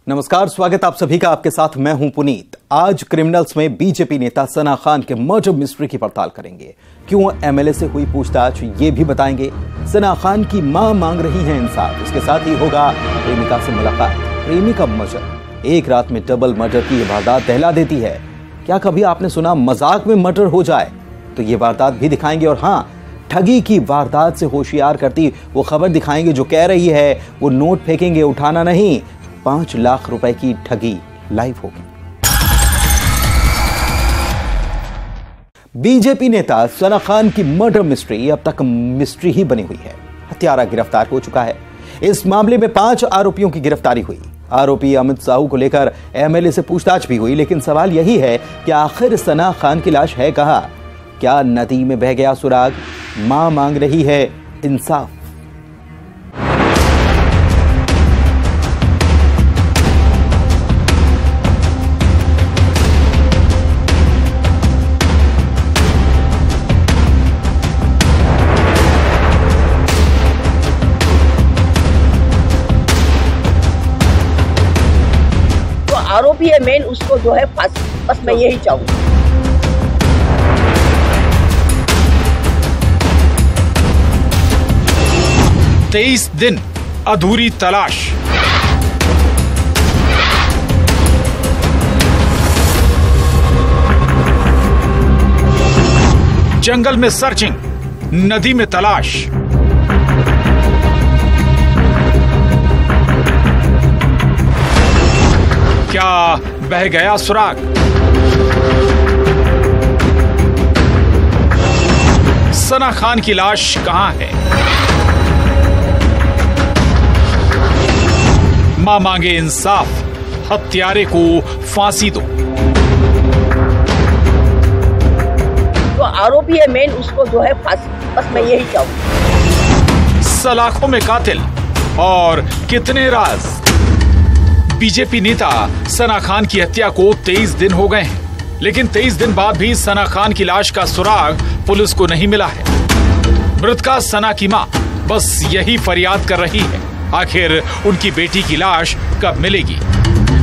नमस्कार, स्वागत आप सभी का। आपके साथ मैं हूं पुनीत। आज क्रिमिनल्स में बीजेपी नेता सना खान के मर्डर मिस्ट्री की पड़ताल करेंगे। क्यों एमएलए से हुई पूछताछ ये भी बताएंगे। सना खान की मां मांग रही है इंसाफ। इसके साथ ही होगा प्रेमिका से मुलाकात। प्रेमी का मर्डर, एक रात में डबल मर्डर की ये वारदात दहला देती है। क्या कभी आपने सुना मजाक में मर्डर हो जाए? तो ये वारदात भी दिखाएंगे। और हाँ, ठगी की वारदात से होशियार करती वो खबर दिखाएंगे जो कह रही है वो नोट फेंकेंगे, उठाना नहीं। 5 लाख रुपए की ठगी लाइव होगी। बीजेपी नेता सना खान की मर्डर मिस्ट्री अब तक मिस्ट्री ही बनी हुई है। हत्यारा गिरफ्तार हो चुका है। इस मामले में 5 आरोपियों की गिरफ्तारी हुई। आरोपी अमित साहू को लेकर एमएलए से पूछताछ भी हुई, लेकिन सवाल यही है कि आखिर सना खान की लाश है कहां? क्या नदी में बह गया सुराग? मां मांग रही है इंसाफ। आरोपी है मेन, उसको जो है फांसी, बस मैं यही चाहूंगा। 23 दिन अधूरी तलाश। जंगल में सर्चिंग, नदी में तलाश। क्या बह गया सुराग? सना खान की लाश कहां है? मां मांगे इंसाफ, हत्यारे को फांसी दो। तो आरोपी है मेन, उसको जो है फांसी, बस मैं यही चाहूंगा। सलाखों में कातिल और कितने राज। बीजेपी नेता सना खान की हत्या को 23 दिन हो गए हैं, लेकिन 23 दिन बाद भी सना खान की लाश का सुराग पुलिस को नहीं मिला है। मृतका सना की मां बस यही फरियाद कर रही है, आखिर उनकी बेटी की लाश कब मिलेगी?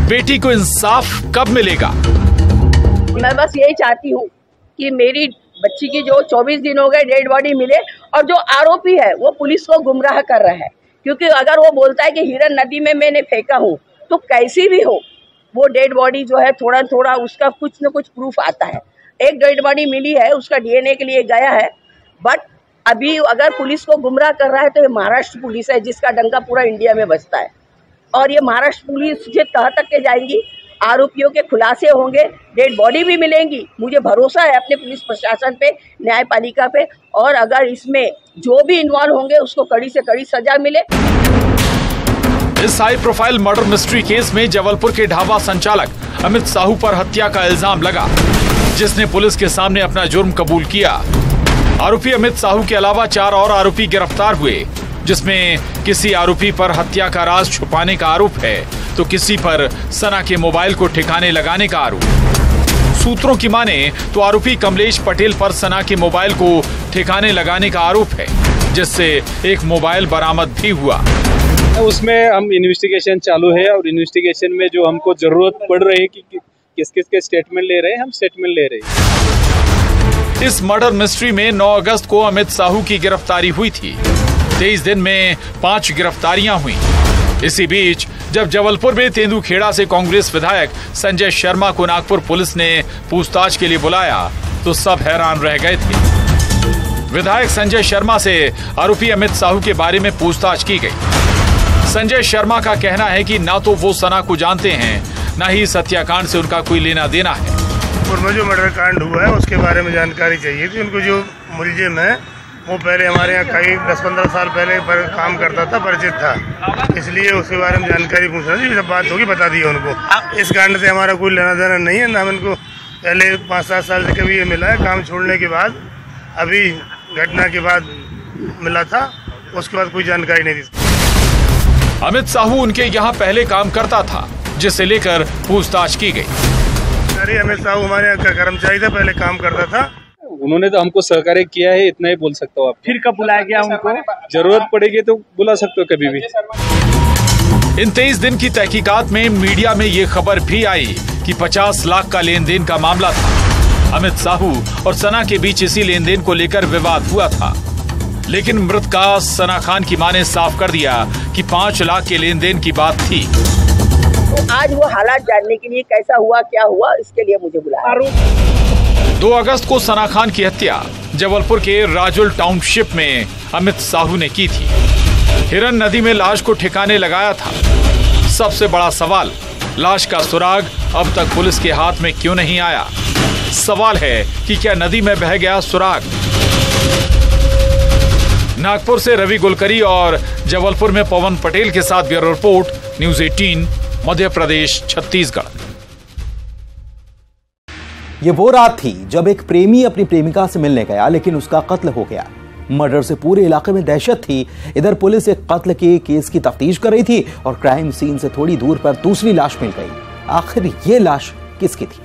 बेटी को इंसाफ कब मिलेगा? मैं बस यही चाहती हूँ कि मेरी बच्ची की जो 24 दिन हो गए डेड बॉडी मिले, और जो आरोपी है वो पुलिस को गुमराह कर रहा है। क्योंकि अगर वो बोलता है कि हिरन नदी में मैंने फेंका हूँ, तो कैसी भी हो वो डेड बॉडी जो है थोड़ा थोड़ा उसका कुछ न कुछ प्रूफ आता है। एक डेड बॉडी मिली है, उसका डीएनए के लिए गया है, बट अभी अगर पुलिस को गुमराह कर रहा है तो ये महाराष्ट्र पुलिस है जिसका डंका पूरा इंडिया में बजता है। और ये महाराष्ट्र पुलिस जे तह तक के जाएंगी, आरोपियों के खुलासे होंगे, डेड बॉडी भी मिलेंगी। मुझे भरोसा है अपने पुलिस प्रशासन पे, न्यायपालिका पे, और अगर इसमें जो भी इन्वॉल्व होंगे उसको कड़ी से कड़ी सजा मिले। इस high profile murder mystery case में जबलपुर के ढाबा संचालक अमित साहू पर हत्या का इल्जाम लगा, जिसने पुलिस के सामने अपना जुर्म कबूल किया। आरोपी अमित साहू के अलावा 4 और आरोपी गिरफ्तार हुए, जिसमें किसी आरोपी पर हत्या का राज छुपाने का आरोप है, तो किसी पर सना के मोबाइल को ठिकाने लगाने का आरोप। सूत्रों की माने तो आरोपी कमलेश पटेल पर सना के मोबाइल को ठिकाने लगाने का आरोप है, जिससे एक मोबाइल बरामद भी हुआ। उसमें हम इन्वेस्टिगेशन चालू है, और इन्वेस्टिगेशन में जो हमको जरूरत पड़ रही है कि किस किस के स्टेटमेंट ले रहे हैं, हम स्टेटमेंट ले रहे हैं। इस मर्डर मिस्ट्री में 9 अगस्त को अमित साहू की गिरफ्तारी हुई थी। 23 दिन में 5 गिरफ्तारियां हुई। इसी बीच जब जबलपुर में तेंदुखेड़ा से कांग्रेस विधायक संजय शर्मा को नागपुर पुलिस ने पूछताछ के लिए बुलाया, तो सब हैरान रह गए थे। विधायक संजय शर्मा से आरोपी अमित साहू के बारे में पूछताछ की गई। संजय शर्मा का कहना है कि ना तो वो सना को जानते हैं, ना ही इस हत्याकांड से उनका कोई लेना देना है। में जो मर्डर कांड हुआ है उसके बारे में जानकारी चाहिए थी उनको। जो मुलजिम है वो पहले हमारे यहाँ कई 10-15 साल पहले पर काम करता था, परिचित था, इसलिए उसके बारे में जानकारी पूछना थी। जब बात होगी बता दी उनको। इस कांड से हमारा कोई लेना देना नहीं है, ना इनको पहले 5-7 साल से कभी ये मिला है। काम छोड़ने के बाद, अभी घटना के बाद मिला था, उसके बाद कोई जानकारी नहीं दी। अमित साहू उनके यहाँ पहले काम करता था, जिसे लेकर पूछताछ की गई। अरे अमित साहू हमारे यहाँ का कर्मचारी था, पहले काम करता था। उन्होंने तो हमको सहकार्य किया है, इतना ही बोल सकता हूँ। आप फिर कब बुलाया गया उनको? जरूरत पड़ेगी तो बुला सकते हो कभी भी। इन 23 दिन की तहकीकात में मीडिया में ये खबर भी आई कि 50 लाख का लेन देन का मामला था। अमित साहू और सना के बीच इसी लेन देन को लेकर विवाद हुआ था, लेकिन मृतका सना खान की मां ने साफ कर दिया कि 5 लाख के लेन देन की बात थी। तो आज वो हालात जानने के लिए कैसा हुआ क्या हुआ इसके लिए मुझे बुलाया। 2 अगस्त को सना खान की हत्या जबलपुर के राजुल टाउनशिप में अमित साहू ने की थी। हिरन नदी में लाश को ठिकाने लगाया था। सबसे बड़ा सवाल, लाश का सुराग अब तक पुलिस के हाथ में क्यों नहीं आया? सवाल है कि क्या नदी में बह गया सुराग? नागपुर से रवि गुलकरी और जबलपुर में पवन पटेल के साथ bureau report, news 18, Madhya Pradesh, Chhattisgarh. ये वो रात थी जब एक प्रेमी अपनी प्रेमिका से मिलने गया, लेकिन उसका कत्ल हो गया। मर्डर से पूरे इलाके में दहशत थी। इधर पुलिस एक कत्ल के केस की तफ्तीश कर रही थी और क्राइम सीन से थोड़ी दूर पर दूसरी लाश मिल गई। आखिर ये लाश किसकी थी?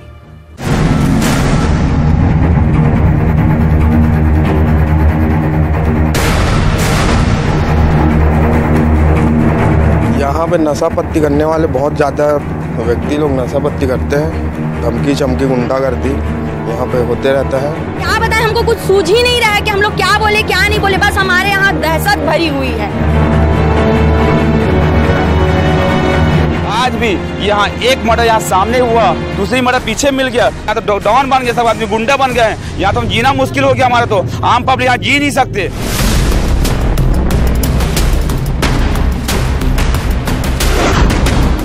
यहाँ पे नशा पत्ती करने वाले बहुत ज़्यादा व्यक्ति लोग नशा पत्ती करते हैं। धमकी चमकी गुंडागर्दी यहाँ पे होते रहता है। क्या बताएं, हमको कुछ सूझ ही नहीं रहा है कि हम लोग क्या बोले क्या नहीं बोले। बस हमारे यहाँ दहशत भरी हुई है। आज भी यहाँ एक मर्डर यहाँ सामने हुआ, दूसरी मर्डर पीछे मिल गया। यहाँ तो डॉन बन गए, सब आदमी गुंडा बन गए हैं। यहाँ तो जीना मुश्किल हो गया हमारा, तो आम पब्लिक यहाँ जी नहीं सकते।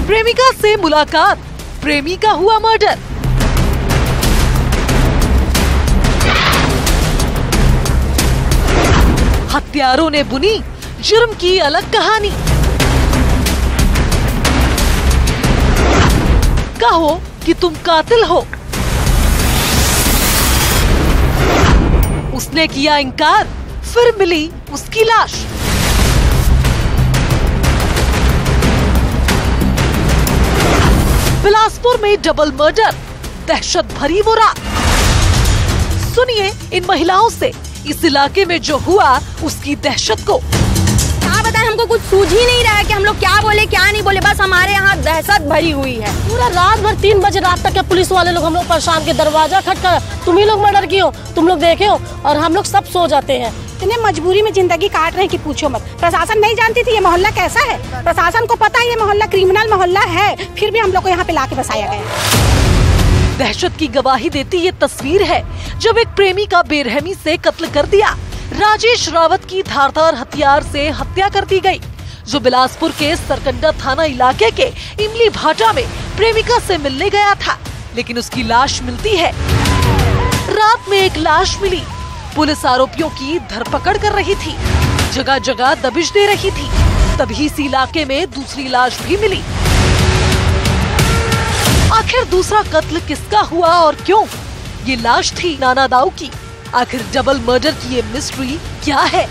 प्रेमिका से मुलाकात, प्रेमी का हुआ मर्डर। हत्यारों ने बुनी जुर्म की अलग कहानी। कहो कि तुम कातिल हो। उसने किया इनकार, फिर मिली उसकी लाश। बिलासपुर में डबल मर्डर, दहशत भरी वो रात। सुनिए इन महिलाओं से इस इलाके में जो हुआ उसकी दहशत को। क्या बताएं, हमको कुछ सूझ ही नहीं रहा है कि हम लोग क्या बोले क्या नहीं बोले। बस हमारे यहाँ दहशत भरी हुई है। पूरा रात भर 3 बजे रात तक के पुलिस वाले लोग हम लोग परेशान के दरवाजा खटका, तुम ही लोग मर्डर किए हो, तुम लोग देखे हो, और हम लोग सब सो जाते हैं। इतने मजबूरी में जिंदगी काट रहे हैं कि पूछो मत। प्रशासन नहीं जानती थी ये मोहल्ला कैसा है। प्रशासन को पता है ये मोहल्ला क्रिमिनल मोहल्ला है, फिर भी हम लोग को यहाँ पे लाके बसाया गया। दहशत की गवाही देती ये तस्वीर है जब एक प्रेमी का बेरहमी से कत्ल कर दिया। राजेश रावत की धारदार हथियार से हत्या कर दी गई, जो बिलासपुर के सरकंडा थाना इलाके के इमली भाटा में प्रेमिका से मिलने गया था, लेकिन उसकी लाश मिलती है। रात में एक लाश मिली। पुलिस आरोपियों की धरपकड़ कर रही थी, जगह जगह दबिश दे रही थी। तभी इस इलाके में दूसरी लाश भी मिली। आखिर दूसरा कत्ल किसका हुआ और क्यों? ये लाश थी नाना दाऊ की। आखिर डबल मर्डर की ये मिस्ट्री क्या है?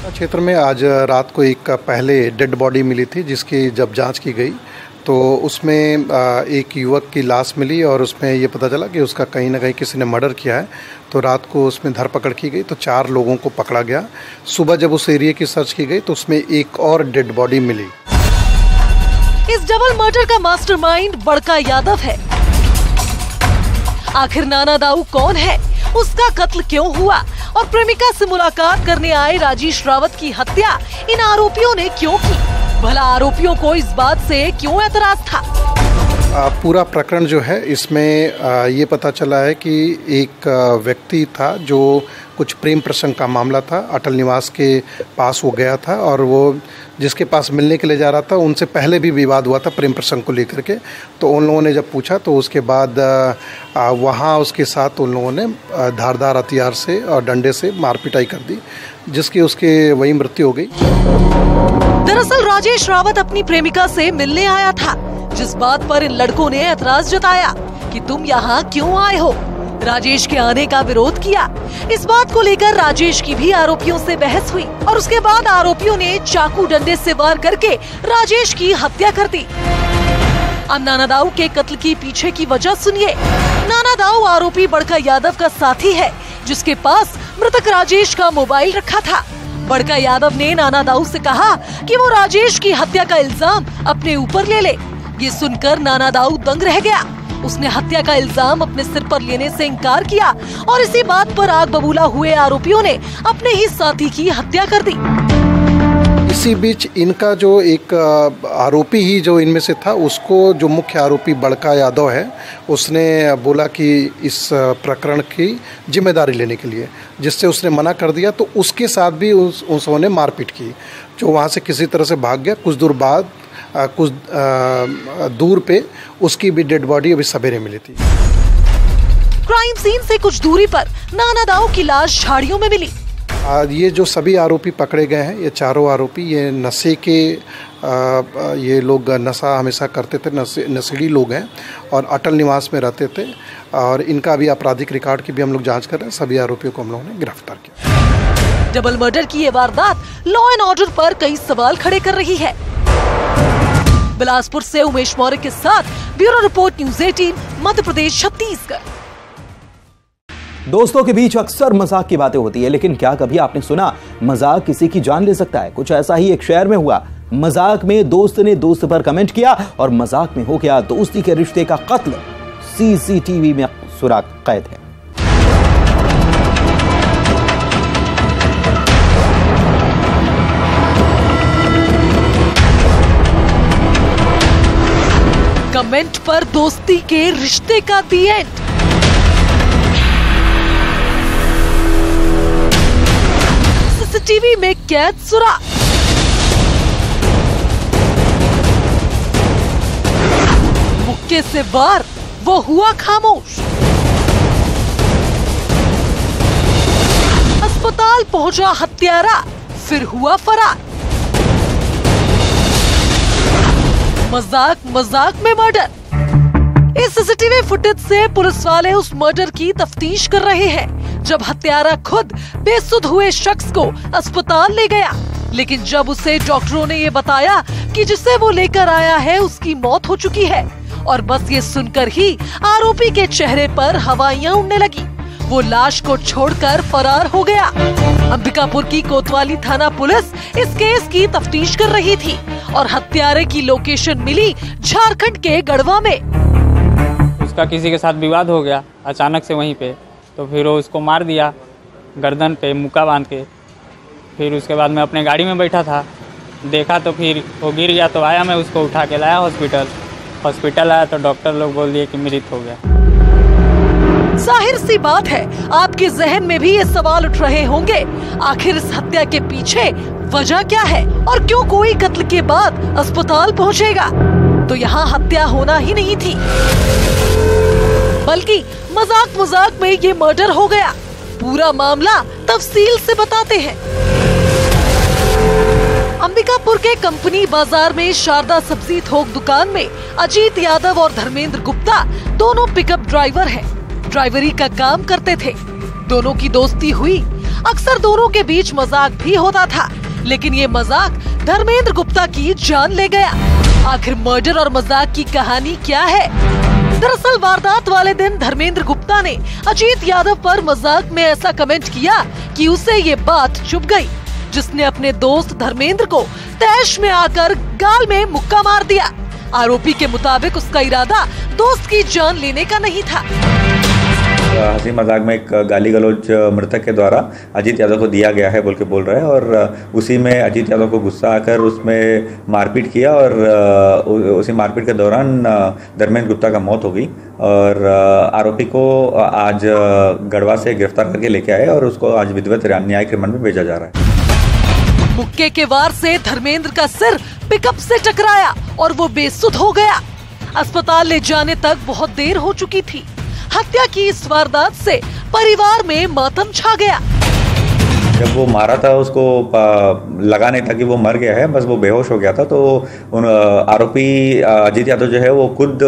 क्षेत्र में आज रात को एक पहले डेड बॉडी मिली थी, जिसकी जब जांच की गई तो उसमें एक युवक की लाश मिली और उसमें ये पता चला कि उसका कहीं ना कहीं किसी ने मर्डर किया है। तो रात को उसमें धरपकड़ की गई तो 4 लोगों को पकड़ा गया। सुबह जब उस एरिया की सर्च की गई तो उसमें एक और डेड बॉडी मिली। इस डबल मर्डर का मास्टरमाइंड बड़का यादव है। आखिर नाना दाऊ कौन है, उसका कत्ल क्यों हुआ और प्रेमिका से मुलाकात करने आए राजेश रावत की हत्या इन आरोपियों ने क्यों की? भला आरोपियों को इस बात से क्यों एतराज था? पूरा प्रकरण जो है इसमें ये पता चला है कि एक व्यक्ति था जो कुछ प्रेम प्रसंग का मामला था। अटल निवास के पास वो गया था और वो जिसके पास मिलने के लिए जा रहा था उनसे पहले भी विवाद हुआ था प्रेम प्रसंग को लेकर के। तो उन लोगों ने जब पूछा तो उसके बाद वहाँ उसके साथ उन लोगों ने धारदार हथियार से और डंडे से मारपिटाई कर दी, जिसकी उसके वही मृत्यु हो गई। दरअसल राजेश रावत अपनी प्रेमिका से मिलने आया था, जिस बात पर इन लड़कों ने ऐतराज जताया कि तुम यहाँ क्यों आए हो। राजेश के आने का विरोध किया। इस बात को लेकर राजेश की भी आरोपियों से बहस हुई और उसके बाद आरोपियों ने चाकू डंडे से वार करके राजेश की हत्या कर दी। अब नाना दाऊ के कत्ल की पीछे की वजह सुनिए। नाना दाऊ आरोपी बड़का यादव का साथी है। जिसके पास मृतक राजेश का मोबाइल रखा था। बड़का यादव ने नाना दाऊ से कहा कि वो राजेश की हत्या का इल्जाम अपने ऊपर ले ले। ये सुनकर नाना दाऊ दंग रह गया। उसने हत्या का इल्जाम अपने सिर पर लेने से इनकार किया और इसी बात पर आग बबूला हुए आरोपियों ने अपने ही साथी की हत्या कर दी। इसी बीच इनका जो एक आरोपी ही जो इनमें से था, उसको जो मुख्य आरोपी बड़का यादव है, उसने बोला कि इस प्रकरण की जिम्मेदारी लेने के लिए, जिससे उसने मना कर दिया। तो उसके साथ भी उसने मारपीट की, जो वहाँ से किसी तरह से भाग गया। कुछ दूर बाद कुछ दूर पे उसकी भी डेड बॉडी अभी सवेरे मिली थी। क्राइम सीन से कुछ दूरी पर नाना दाऊ की लाश झाड़ियों में मिली। ये जो सभी आरोपी पकड़े गए हैं, ये चारों आरोपी ये नशे के ये लोग नशा हमेशा करते थे, नशेड़ी लोग हैं और अटल निवास में रहते थे। और इनका भी आपराधिक रिकॉर्ड की भी हम लोग जांच कर रहे हैं। सभी आरोपियों को हम लोगों ने गिरफ्तार किया। डबल मर्डर की ये वारदात लॉ एंड ऑर्डर पर कई सवाल खड़े कर रही है। बिलासपुर से उमेश मौर्य के साथ bureau report, news 18, Madhya Pradesh, Chhattisgarh. दोस्तों के बीच अक्सर मजाक की बातें होती है, लेकिन क्या कभी आपने सुना मजाक किसी की जान ले सकता है? कुछ ऐसा ही एक शहर में हुआ। मजाक में दोस्त ने दोस्त पर कमेंट किया और मजाक में हो गया दोस्ती के रिश्ते का कत्ल। सीसीटीवी में सुराग कैद है। कमेंट पर दोस्ती के रिश्ते का दी एंड। सीसीटीवी में कैद सुराग। मुक्के से वार, वो हुआ खामोश। अस्पताल पहुंचा हत्यारा, फिर हुआ फरार। मजाक मजाक में मर्डर। इस सीसीटीवी फुटेज से पुलिस वाले उस मर्डर की तफ्तीश कर रहे हैं, जब हत्यारा खुद बेसुध हुए शख्स को अस्पताल ले गया। लेकिन जब उसे डॉक्टरों ने ये बताया कि जिसे वो लेकर आया है उसकी मौत हो चुकी है, और बस ये सुनकर ही आरोपी के चेहरे पर हवाइयां उड़ने लगी। वो लाश को छोड़कर फरार हो गया। अंबिकापुर की कोतवाली थाना पुलिस इस केस की तफ्तीश कर रही थी और हत्यारे की लोकेशन मिली झारखंड के गढ़वा में। उसका किसी के साथ विवाद हो गया अचानक से वहीं पे, तो फिर वो उसको मार दिया गर्दन पे मुक्का बांध के। फिर उसके बाद मैं अपने गाड़ी में बैठा था, देखा तो फिर वो गिर गया, तो आया, मैं उसको उठा के लाया हॉस्पिटल आया तो डॉक्टर लोग बोल दिए कि मृत हो गया। जाहिर सी बात है आपके जहन में भी ये सवाल उठ रहे होंगे, आखिर इस हत्या के पीछे वजह क्या है और क्यों कोई कत्ल के बाद अस्पताल पहुंचेगा? तो यहाँ हत्या होना ही नहीं थी, बल्कि मजाक मजाक में ये मर्डर हो गया। पूरा मामला तफसील से बताते हैं। अंबिकापुर के कंपनी बाजार में शारदा सब्जी थोक दुकान में अजीत यादव और धर्मेंद्र गुप्ता दोनों पिकअप ड्राइवर हैं। ड्राइवरी का काम करते थे। दोनों की दोस्ती हुई। अक्सर दोनों के बीच मजाक भी होता था, लेकिन ये मजाक धर्मेंद्र गुप्ता की जान ले गया। आखिर मर्डर और मजाक की कहानी क्या है? दरअसल वारदात वाले दिन धर्मेंद्र गुप्ता ने अजीत यादव पर मजाक में ऐसा कमेंट किया कि उसे ये बात चुभ गई, जिसने अपने दोस्त धर्मेंद्र को तैश में आकर गाल में मुक्का मार दिया। आरोपी के मुताबिक उसका इरादा दोस्त की जान लेने का नहीं था। हंसी मजाक में एक गाली गलौज मृतक के द्वारा अजीत यादव को दिया गया है बोल के बोल रहा है, और उसी में अजीत यादव को गुस्सा आकर उसमें मारपीट किया और उसी मारपीट के दौरान धर्मेंद्र गुप्ता का मौत हो गई। और आरोपी को आज गढ़वा से गिरफ्तार करके लेके आए और उसको आज विधिवत न्यायिक रिमांड में भेजा जा रहा है। मुक्के के वार से धर्मेंद्र का सिर पिकअप से टकराया और वो बेसुध हो गया। अस्पताल ले जाने तक बहुत देर हो चुकी थी। हत्या की इस वारदात से परिवार में मातम छा गया। जब वो मारा था उसको लगा नहीं था कि वो मर गया है, बस वो बेहोश हो गया था। तो आरोपी अजीत यादव जो है वो खुद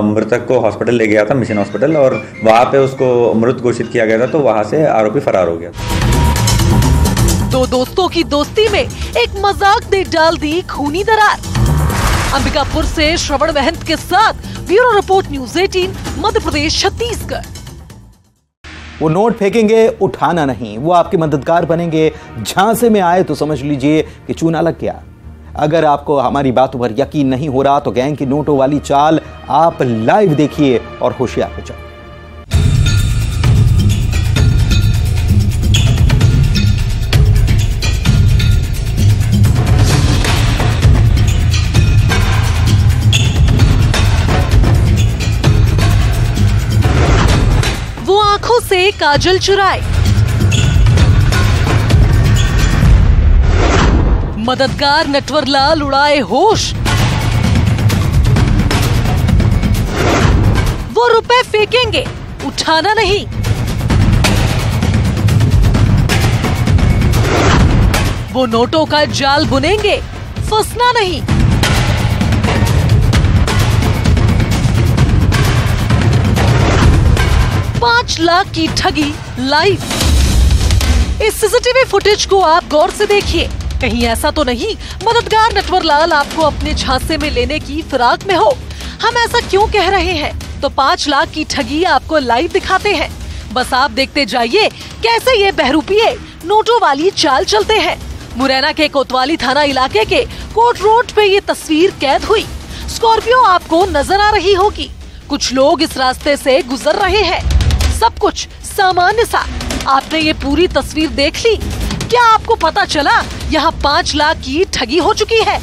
मृतक को हॉस्पिटल ले गया था, मिशन हॉस्पिटल, और वहाँ पे उसको मृत घोषित किया गया था। तो वहाँ से आरोपी फरार हो गया। दो दोस्तों की दोस्ती में एक मजाक ने डाल दी खूनी दरार। अंबिकापुर से श्रवण महंत के साथ bureau report, news 18, Madhya Pradesh, Chhattisgarh. वो नोट फेंकेंगे, उठाना नहीं। वो आपके मददगार बनेंगे। झांसे में आए तो समझ लीजिए कि चूना लग गया। अगर आपको हमारी बातों पर यकीन नहीं हो रहा तो गैंग की नोटों वाली चाल आप लाइव देखिए और होशियार हो जाए। वो आंखों से काजल चुराए, मददगार नटवरलाल उड़ाए होश, वो रुपए फेंकेंगे, उठाना नहीं। वो नोटों का जाल बुनेंगे, फंसना नहीं। $5 लाख की ठगी लाइव। इस सीसीटीवी फुटेज को आप गौर से देखिए। कहीं ऐसा तो नहीं मददगार नटवरलाल आपको अपने झांसे में लेने की फिराक में हो। हम ऐसा क्यों कह रहे हैं तो 5 लाख की ठगी आपको लाइव दिखाते हैं। बस आप देखते जाइए कैसे ये बहरूपिये नोटों वाली चाल चलते हैं। मुरैना के कोतवाली थाना इलाके के कोट रोड पे ये तस्वीर कैद हुई। स्कॉर्पियो आपको नजर आ रही होगी। कुछ लोग इस रास्ते से गुजर रहे हैं। सब कुछ सामान्य सा। आपने ये पूरी तस्वीर देख ली। क्या आपको पता चला यहाँ 5 लाख की ठगी हो चुकी है?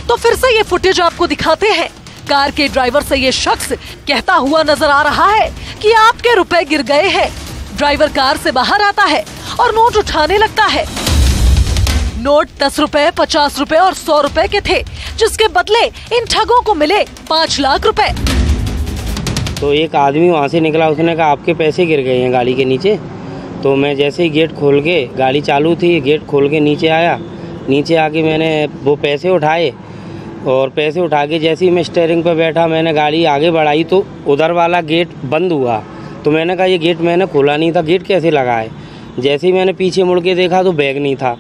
तो फिर से ये फुटेज आपको दिखाते हैं। कार के ड्राइवर से ये शख्स कहता हुआ नजर आ रहा है कि आपके रुपए गिर गए हैं। ड्राइवर कार से बाहर आता है और नोट उठाने लगता है। नोट 10 रुपए, 50 रुपए और 100 रुपए के थे, जिसके बदले इन ठगों को मिले 5 लाख रुपए। तो एक आदमी वहाँ से निकला, उसने कहा आपके पैसे गिर गए हैं गाड़ी के नीचे। तो मैं जैसे ही गेट खोल के, गाड़ी चालू थी, गेट खोल के नीचे आया। नीचे आके मैंने वो पैसे उठाए और पैसे उठा के जैसे ही मैं स्टीयरिंग पे बैठा, मैंने गाड़ी आगे बढ़ाई तो उधर वाला गेट बंद हुआ। तो मैंने कहा ये गेट मैंने खोला नहीं था, गेट कैसे लगा है? जैसे ही मैंने पीछे मुड़ के देखा तो बैग नहीं था।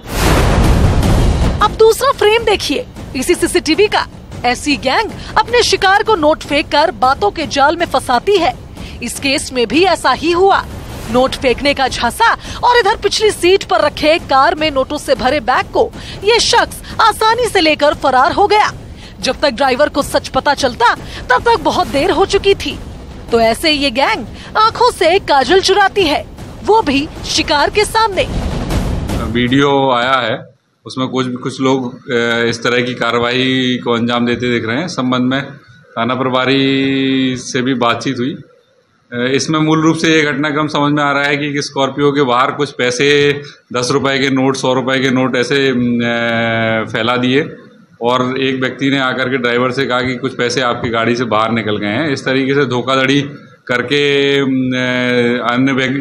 अब दूसरा फ्रेम देखिए इसी सीसीटीवी का। ऐसी गैंग अपने शिकार को नोट फेंक कर बातों के जाल में फंसाती है। इस केस में भी ऐसा ही हुआ। नोट फेंकने का झांसा और इधर पिछली सीट पर रखे कार में नोटों से भरे बैग को ये शख्स आसानी से लेकर फरार हो गया। जब तक ड्राइवर को सच पता चलता तब तक बहुत देर हो चुकी थी। तो ऐसे ये गैंग आंखों से काजल चुराती है, वो भी शिकार के सामने। वीडियो आया है, उसमें कुछ लोग इस तरह की कार्रवाई को अंजाम देते दिख रहे हैं। संबंध में थाना प्रभारी से भी बातचीत हुई। इसमें मूल रूप से ये घटनाक्रम समझ में आ रहा है कि स्कॉर्पियो के बाहर कुछ पैसे 10 रुपए के नोट, 100 रुपए के नोट ऐसे फैला दिए और एक व्यक्ति ने आकर के ड्राइवर से कहा कि कुछ पैसे आपकी गाड़ी से बाहर निकल गए हैं। इस तरीके से धोखाधड़ी करके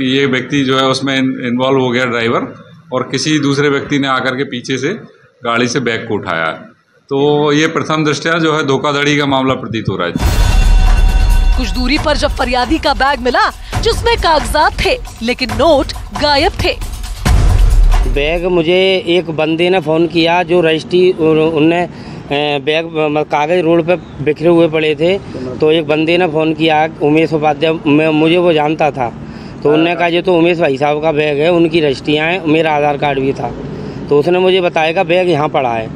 ये व्यक्ति जो है उसमें इन्वॉल्व हो गया ड्राइवर, और किसी दूसरे व्यक्ति ने आकर के पीछे से गाड़ी से बैग को उठाया। तो ये प्रथम दृष्टया जो है धोखाधड़ी का मामला प्रतीत हो रहा है। कुछ दूरी पर जब फरियादी का बैग मिला जिसमें कागजात थे लेकिन नोट गायब थे। बैग मुझे एक बंदे ने फोन किया जो रजिस्ट्री, उनने बैग कागज रोड पे बिखरे हुए पड़े थे। तो एक बंदे ने फोन किया, उमेश उपाध्याय, मुझे वो जानता था। तो उन्होंने कहा ये तो उमेश भाई साहब का बैग है, उनकी रजिस्ट्रियाँ हैं, मेरा आधार कार्ड भी था। तो उसने मुझे बताया कि बैग यहाँ पड़ा है।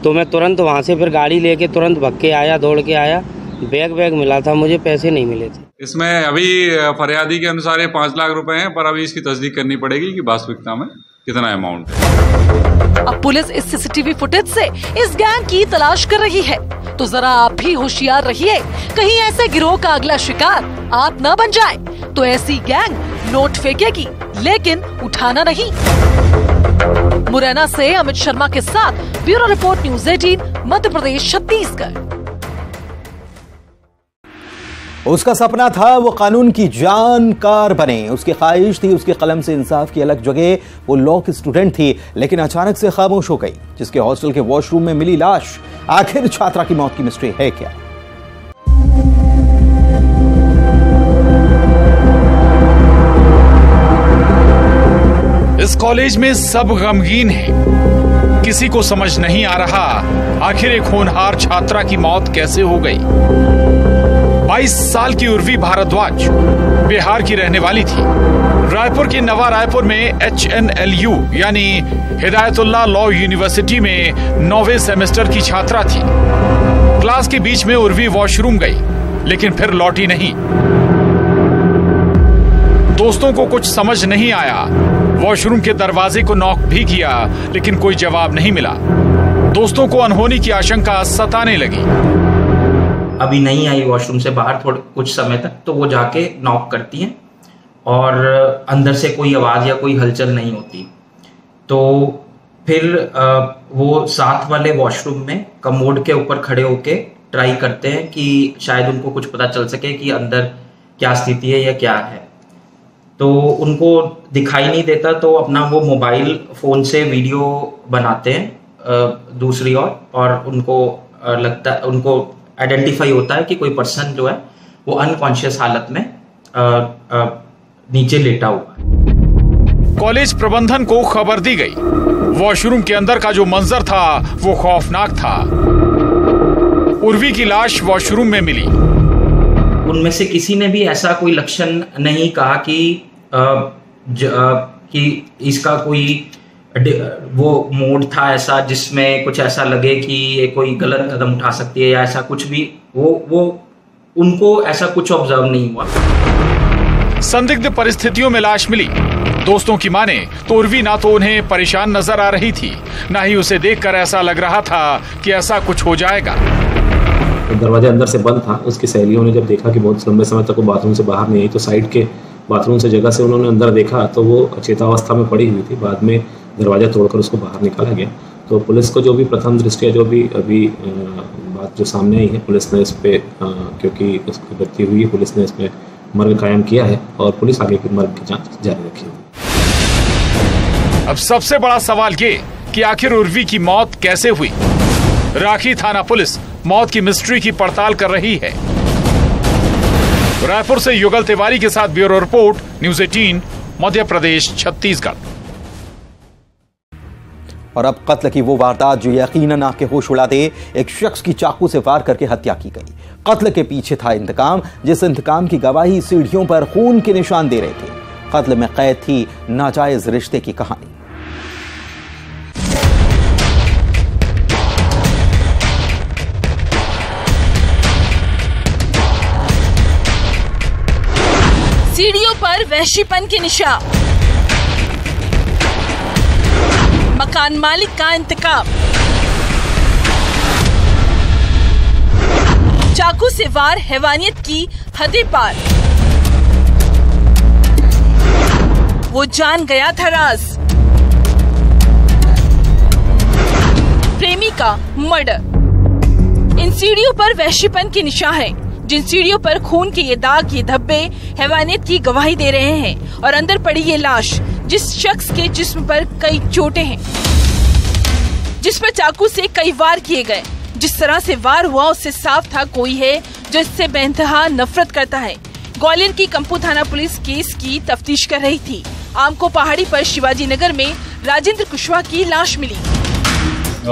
तो मैं तुरंत वहाँ से फिर गाड़ी लेके तुरंत भग के आया, दौड़ के आया। बैग मिला था, मुझे पैसे नहीं मिले थे। इसमें अभी फरियादी के अनुसार ये 5 लाख रुपए हैं, पर अभी इसकी तस्दीक करनी पड़ेगी कि वास्तविकता में कितना अमाउंट है। अब पुलिस इस सीसीटीवी फुटेज से इस गैंग की तलाश कर रही है। तो जरा आप भी होशियार रहिए, कहीं ऐसे गिरोह का अगला शिकार आप न बन जाए। तो ऐसी गैंग नोट फेंकेगी लेकिन उठाना नहीं। मुरैना से अमित शर्मा के साथ bureau report, news 18, Madhya Pradesh, Chhattisgarh. उसका सपना था वो कानून की जानकार बने। उसकी ख्वाहिश थी उसके कलम से इंसाफ की अलग जगह। वो लॉ की स्टूडेंट थी लेकिन अचानक से खामोश हो गई। जिसके हॉस्टल के वॉशरूम में मिली लाश। आखिर छात्रा की मौत की मिस्ट्री है क्या? इस कॉलेज में सब गमगीन है। किसी को समझ नहीं आ रहा आखिर एक होनहार छात्रा की मौत कैसे हो गई। 22 साल की उर्वी भारद्वाज बिहार की रहने वाली थी। रायपुर के नवा रायपुर में HNLU यानी हिदायतुल्लाह लॉ यूनिवर्सिटी में 9वें सेमेस्टर की छात्रा थी। क्लास के बीच में उर्वी वॉशरूम गई, लेकिन फिर लौटी नहीं। दोस्तों को कुछ समझ नहीं आया। वॉशरूम के दरवाजे को नॉक भी किया, लेकिन कोई जवाब नहीं मिला। दोस्तों को अनहोनी की आशंका सताने लगी। अभी नहीं आई वॉशरूम से बाहर थोड़े कुछ समय तक, तो वो जाके नॉक करती हैं और अंदर से कोई आवाज़ या कोई हलचल नहीं होती। तो फिर वो साथ वाले वॉशरूम में कमोड के ऊपर खड़े होके ट्राई करते हैं कि शायद उनको कुछ पता चल सके कि अंदर क्या स्थिति है या क्या है। तो उनको दिखाई नहीं देता, तो अपना वो मोबाइल फ़ोन से वीडियो बनाते हैं दूसरी ओर, और उनको लगता है, उनको आइडेंटिफाई होता है कि कोई पर्सन जो है वो अनकॉन्शियस हालत में नीचे लेटा हुआ है। कॉलेज प्रबंधन को खबर दी गई। वॉशरूम के अंदर का जो मंजर था वो खौफनाक था। उर्वी की लाश वॉशरूम में मिली। उनमें से किसी ने भी ऐसा कोई लक्षण नहीं कहा कि इसका कोई वो मूड था ऐसा जिसमें कुछ ऐसा लगे कि ये कोई गलत कदम उठा सकती है या ऐसा कुछ भी। वो उनको ऐसा कुछ ऑब्जर्व नहीं हुआ। संदिग्ध परिस्थितियों में लाश मिली। दोस्तों की माने तो उर्वी ना तो उन्हें परेशान नजर आ रही थी, ना ही उसे देखकर ऐसा लग रहा था कि ऐसा कुछ हो जाएगा। दरवाजा अंदर से बंद था। उसकी सहेलियों ने जब देखा कि बहुत लंबे समय तक वो बाथरूम से बाहर नहीं आई, तो साइड के बाथरूम से जगह से उन्होंने अंदर देखा तो वो अचेतावस्था में पड़ी हुई थी। बाद में दरवाजा तोड़कर उसको बाहर निकाला गया। तो पुलिस को जो भी प्रथम दृष्टया जो भी अभी बात जो सामने आई है, पुलिस ने इस पे क्योंकि उसकी मृत्यु हुई है, पुलिस ने इसमें मर्ग कायम किया है और पुलिस आगे की मर्ग की जांच जारी रखी है। अब सबसे बड़ा सवाल ये कि आखिर उर्वी की मौत कैसे हुई। राखी थाना पुलिस मौत की मिस्ट्री की पड़ताल कर रही है। रायपुर से युगल तिवारी के साथ bureau report, news 18, Madhya Pradesh, Chhattisgarh. और अब कत्ल की वो वारदात जो यकीनन आपके होश उड़ा दे। एक शख्स की चाकू से वार करके हत्या की गई। कत्ल के पीछे था इंतकाम, जिस इंतकाम की गवाही सीढ़ियों पर खून के निशान दे रहे थे। कत्ल में कैद थी नाजायज रिश्ते की कहानी। सीढ़ियों पर वहशीपन के निशान, मकान मालिक का इंतकाम, चाकू से वार हैवानियत की हदें पार। वो जान गया था राज, प्रेमी का मर्डर। इन सीढ़ियों पर वहशीपन के निशान हैं, जिन सीढ़ियों पर खून के ये दाग, ये धब्बे हैवानियत की गवाही दे रहे हैं। और अंदर पड़ी ये लाश, जिस शख्स के जिस्म पर कई चोटें हैं, जिस पर चाकू से कई वार किए गए। जिस तरह से वार हुआ उससे साफ था कोई है जो इससे बेइंतहा नफरत करता है। ग्वालियर की कंपू थाना पुलिस केस की तफ्तीश कर रही थी। आमको पहाड़ी पर शिवाजी नगर में राजेंद्र कुशवाहा की लाश मिली।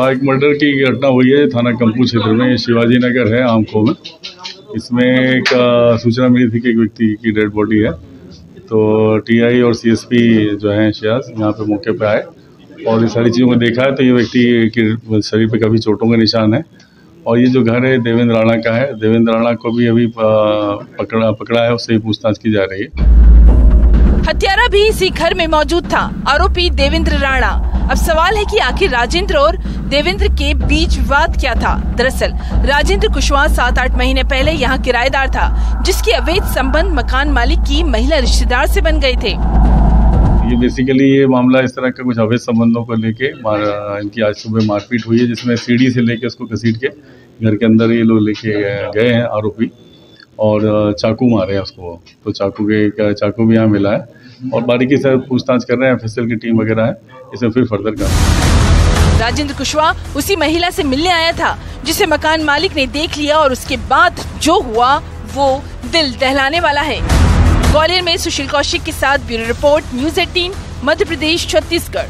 एक मर्डर की घटना हुई है थाना कंपू क्षेत्र में, शिवाजी नगर है आमको में। इसमें एक सूचना मिली थी कि एक व्यक्ति की डेड बॉडी है। तो टीआई और सीएसपी जो है शियाज यहाँ पे मौके पे आए और ये सारी चीज़ों को देखा है। तो ये व्यक्ति के शरीर पे काफ़ी चोटों के निशान है। और ये जो घर है देवेंद्र राणा का है। देवेंद्र राणा को भी अभी पकड़ा है, उससे पूछताछ की जा रही है। हत्यारा भी इसी घर में मौजूद था, आरोपी देवेंद्र राणा। अब सवाल है कि आखिर राजेंद्र और देवेंद्र के बीच विवाद क्या था। दरअसल राजेंद्र कुशवाहा 7-8 महीने पहले यहाँ किराएदार था, जिसके अवैध संबंध मकान मालिक की महिला रिश्तेदार से बन गए थे। ये बेसिकली ये मामला इस तरह का कुछ अवैध संबंधों को लेके इनकी आज सुबह मारपीट हुई है, जिसमें सीढ़ी से लेके उसको घसीट के घर के अंदर ये लोग लेके गए हैं आरोपी और चाकू मारे हैं उसको। तो चाकू भी यहाँ मिला है और बारीकी से पूछताछ कर रहे हैं। एफएसएल की टीम वगैरह है, इसमें फिर फर्दर कर। राजेंद्र कुशवाहा उसी महिला से मिलने आया था, जिसे मकान मालिक ने देख लिया और उसके बाद जो हुआ वो दिल दहलाने वाला है। ग्वालियर में सुशील कौशिक के साथ bureau report, news 18, Madhya Pradesh, Chhattisgarh.